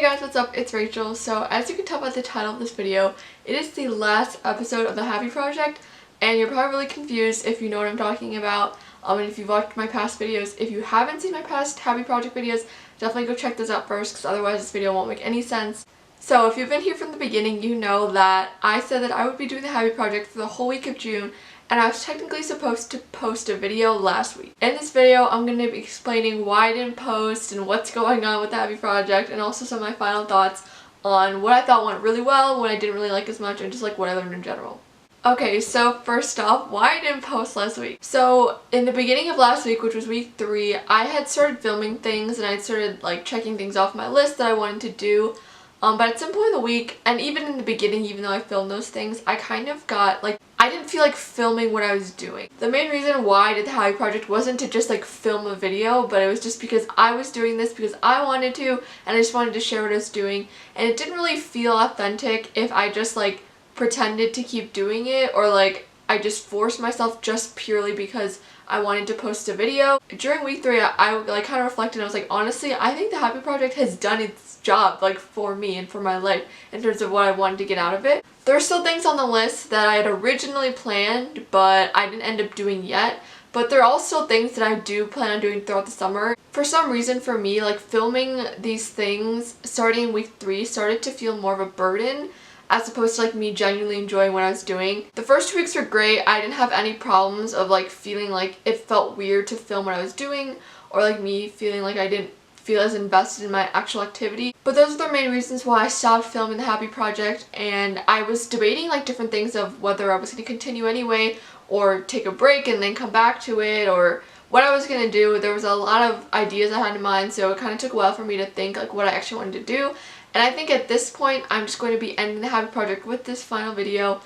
Hey guys, what's up? It's Rachel. So as you can tell by the title of this video, it is the last episode of the Happy Project, and you're probably really confused if you know what I'm talking about. And if you've watched my past videos, if you haven't seen my past Happy Project videos, definitely go check those out first, because otherwise this video won't make any sense. So if you've been here from the beginning, you know that I said that I would be doing the Happy Project for the whole week of June, and I was technically supposed to post a video last week. In this video, I'm going to be explaining why I didn't post and what's going on with the Happy Project, and also some of my final thoughts on what I thought went really well, what I didn't really like as much, and just like what I learned in general. Okay, so first off, why I didn't post last week. So in the beginning of last week, which was week 3, I had started filming things and I started like checking things off my list that I wanted to do. But at some point in the week, and even in the beginning, even though I filmed those things, I kind of got like, I didn't feel like filming what I was doing. The main reason why I did the Happy Project wasn't to just like film a video, but it was just because I was doing this because I wanted to, and I just wanted to share what I was doing. And it didn't really feel authentic if I just like pretended to keep doing it, or like I just forced myself just purely because I wanted to post a video. During week 3, I like kind of reflected and I was like, honestly, I think the Happy Project has done its job like for me and for my life in terms of what I wanted to get out of it. There are still things on the list that I had originally planned but I didn't end up doing yet, but there are also things that I do plan on doing throughout the summer. For some reason for me, like filming these things starting in week 3 started to feel more of a burden as opposed to like me genuinely enjoying what I was doing. The first 2 weeks were great. I didn't have any problems of like feeling like it felt weird to film what I was doing, or like me feeling like I didn't feel as invested in my actual activity. But those are the main reasons why I stopped filming the Happy Project, and I was debating like different things of whether I was going to continue anyway or take a break and then come back to it, or what I was going to do. There was a lot of ideas I had in mind, so it kind of took a while for me to think like what I actually wanted to do. And I think at this point, I'm just going to be ending the Happy Project with this final video.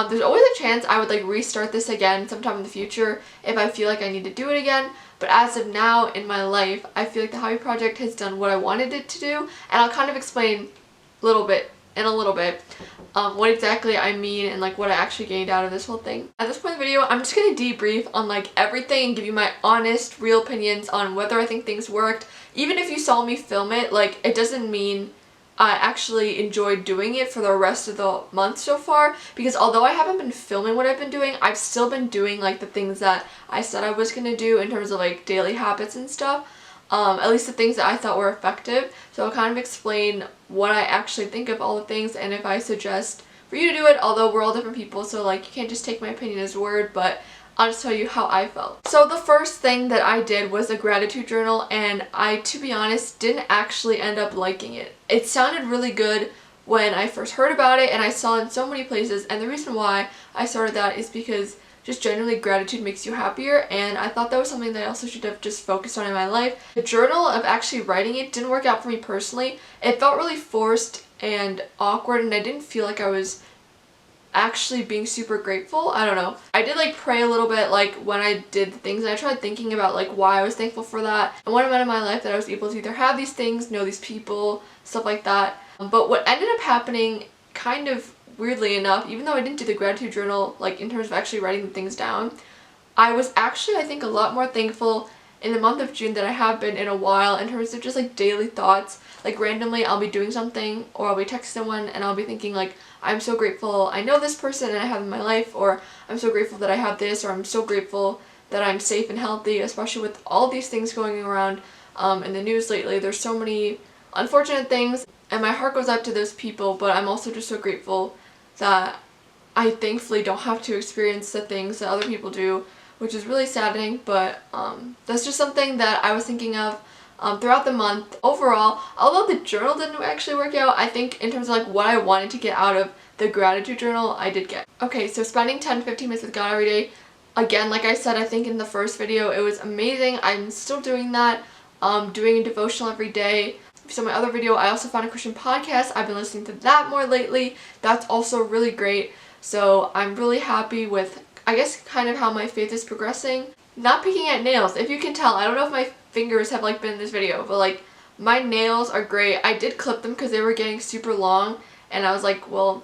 There's always a chance I would like restart this again sometime in the future if I feel like I need to do it again. But as of now in my life, I feel like the Happy Project has done what I wanted it to do. And I'll kind of explain a little bit what exactly I mean and like what I actually gained out of this whole thing. At this point in the video, I'm just going to debrief on like everything and give you my honest, real opinions on whether I think things worked. Even if you saw me film it, like it doesn't mean I actually enjoyed doing it for the rest of the month so far, because although I haven't been filming what I've been doing, I've still been doing like the things that I said I was going to do in terms of like daily habits and stuff, at least the things that I thought were effective. So I'll kind of explain what I actually think of all the things and if I suggest for you to do it, although we're all different people, so like you can't just take my opinion as word, but I'll just tell you how I felt. So the first thing that I did was a gratitude journal, and I, to be honest, didn't actually end up liking it. It sounded really good when I first heard about it and I saw it in so many places, and the reason why I started that is because just generally gratitude makes you happier, and I thought that was something that I also should have just focused on in my life. The journal of actually writing it didn't work out for me personally. It felt really forced and awkward, and I didn't feel like I was actually being super grateful. I don't know. I did like pray a little bit like when I did the things, and I tried thinking about like why I was thankful for that and what it meant in my life that I was able to either have these things, know these people, stuff like that. But what ended up happening, kind of weirdly enough, even though I didn't do the gratitude journal like in terms of actually writing the things down, I was actually, I think, a lot more thankful in the month of June than I have been in a while in terms of just like daily thoughts. Like randomly I'll be doing something, or I'll be texting someone and I'll be thinking like, I'm so grateful I know this person and I have in my life, or I'm so grateful that I have this, or I'm so grateful that I'm safe and healthy, especially with all these things going around in the news lately. There's so many unfortunate things, and my heart goes out to those people, but I'm also just so grateful that I thankfully don't have to experience the things that other people do, which is really saddening, but that's just something that I was thinking of throughout the month. Overall, although the journal didn't actually work out, I think in terms of like what I wanted to get out of the gratitude journal, I did get. Okay, so spending 10-15 minutes with God every day, again, like I said, I think in the first video, it was amazing. I'm still doing that, doing a devotional every day. So my other video, I also found a Christian podcast. I've been listening to that more lately. That's also really great. So I'm really happy with, I guess, kind of how my faith is progressing. Not picking at nails, if you can tell. I don't know if my fingers have like been in this video, but like my nails are great. I did clip them because they were getting super long, and I was like, well,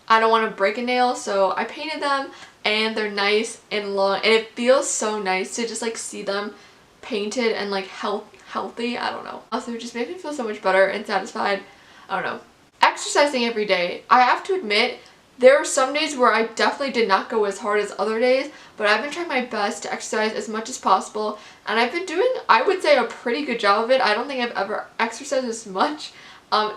I don't want to break a nail, so I painted them, and they're nice and long, and it feels so nice to just like see them painted and like healthy. I don't know. Also, it just makes me feel so much better and satisfied. I don't know. Exercising every day. I have to admit, there are some days where I definitely did not go as hard as other days, but I've been trying my best to exercise as much as possible, and I've been doing, I would say, a pretty good job of it. I don't think I've ever exercised as much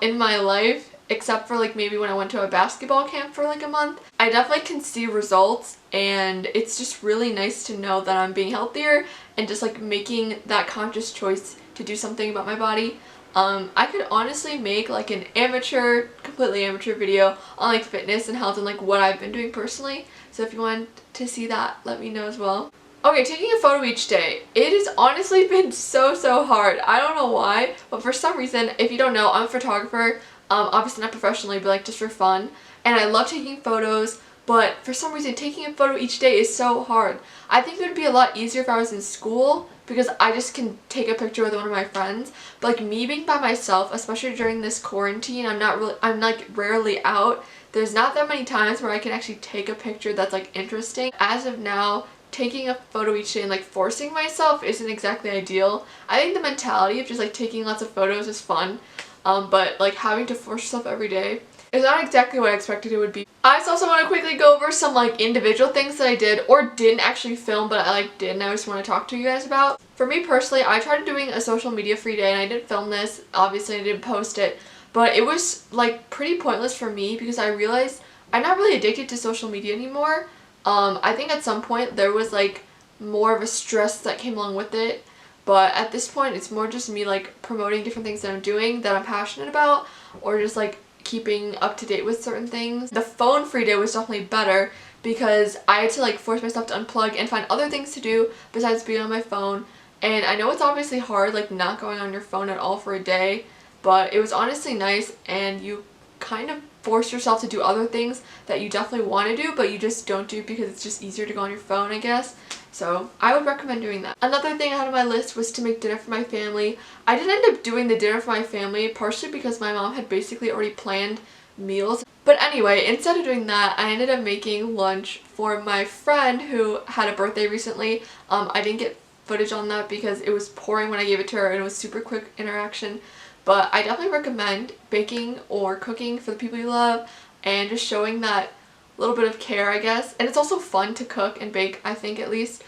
in my life, except for like maybe when I went to a basketball camp for like a month. I definitely can see results, and it's just really nice to know that I'm being healthier and just like making that conscious choice to do something about my body. I could honestly make like an completely amateur video on like fitness and health and like what I've been doing personally. So if you want to see that, let me know as well. Okay, taking a photo each day. It has honestly been so hard. I don't know why, but for some reason, if you don't know, I'm a photographer. Obviously not professionally, but like just for fun. And I love taking photos, but for some reason taking a photo each day is so hard. I think it would be a lot easier if I was in school, because I just can take a picture with one of my friends. But like me being by myself, especially during this quarantine, I'm like rarely out. There's not that many times where I can actually take a picture that's like interesting. As of now, taking a photo each day and like forcing myself isn't exactly ideal. I think the mentality of just like taking lots of photos is fun, but like having to force yourself every day is not exactly what I expected it would be. I just also want to quickly go over some like individual things that I did or didn't actually film, but I like did, and I just want to talk to you guys about. For me personally, I tried doing a social media free day, and I did film this. Obviously I didn't post it, but it was like pretty pointless for me because I realized I'm not really addicted to social media anymore. I think at some point there was like more of a stress that came along with it, but at this point it's more just me like promoting different things that I'm doing that I'm passionate about, or just like keeping up to date with certain things. The phone free day was definitely better because I had to like force myself to unplug and find other things to do besides being on my phone. And I know it's obviously hard like not going on your phone at all for a day, but it was honestly nice, and you kind of force yourself to do other things that you definitely want to do but you just don't do because it's just easier to go on your phone, I guess. So I would recommend doing that. Another thing I had on my list was to make dinner for my family. I didn't end up doing the dinner for my family partially because my mom had basically already planned meals. But anyway, instead of doing that, I ended up making lunch for my friend who had a birthday recently. I didn't get footage on that because it was pouring when I gave it to her and it was super quick interaction. But I definitely recommend baking or cooking for the people you love and just showing that little bit of care, I guess. And it's also fun to cook and bake, I think, at least.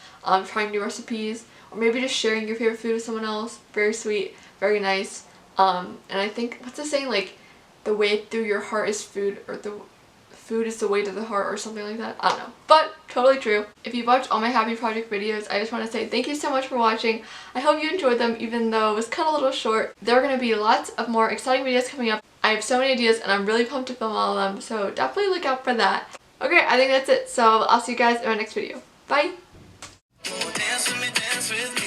Trying new recipes, or maybe just sharing your favorite food with someone else. Very sweet, very nice. And I think, what's the saying, like, the way through your heart is food, or the food is the way to the heart, or something like that. I don't know, but totally true. If you've watched all my happy project videos, I just want to say thank you so much for watching. I hope you enjoyed them, even though it was cut a little short. There are going to be lots of more exciting videos coming up. I have so many ideas and I'm really pumped to film all of them, so definitely look out for that. Okay, I think that's it, so I'll see you guys in my next video. Bye! Dance with me, dance with me.